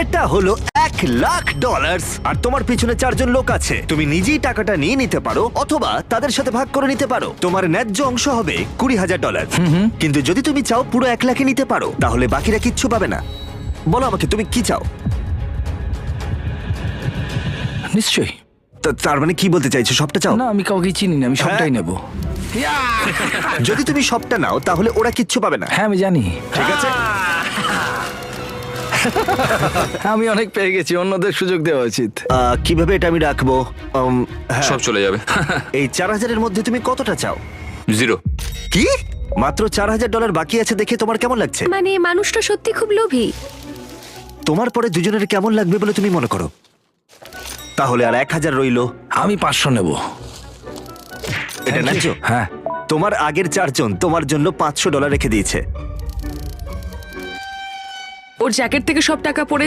এটা হলো $1,00,000 আর তোমার পিছনে 4 জন লোক আছে। তুমি নিজেই টাকাটা নিয়ে নিতে পারো অথবা তাদের সাথে ভাগ করে নিতে পারো। তোমার ন্যায্য অংশ হবে $20,000। কিন্তু যদি তুমি চাও পুরো 1,00,000 নিতে পারো, তাহলে বাকিরা কিচ্ছু পাবে না। বলো আমাকে তুমি কি চাও। নিশ্চয়ই। তার মানে কি বলতে চাইছো, সবটা চাও? না, আমি কাউকে চিনি না, আমি সবটাই নেব। যদি তুমি সবটা নাও তাহলে ওরা কিচ্ছু পাবে না। হ্যাঁ, আমি জানি। ঠিক আছে, আমি অনেক পেয়ে গেছি, অন্যদের সুযোগ দেওয়া উচিত। কিভাবে এটা আমি রাখবো? হ্যাঁ, সব চলে যাবে। এই 4,000-এর মধ্যে তুমি কতটা চাও? 0। কি? মাত্র $4,000 বাকি আছে দেখে তোমার কেমন লাগছে? মানে মানুষটা সত্যি খুব লোভী। তোমার পরে দুজনের কেমন লাগবে বলে তুমি মনে করো? তাহলে আর 1,000 রইলো। আমি 500 নেব। এটা ন্যায্য? হ্যাঁ। তোমার আগের 4 জন তোমার জন্য $500 রেখে দিয়েছে। ওর জ্যাকেট থেকে সব টাকা পড়ে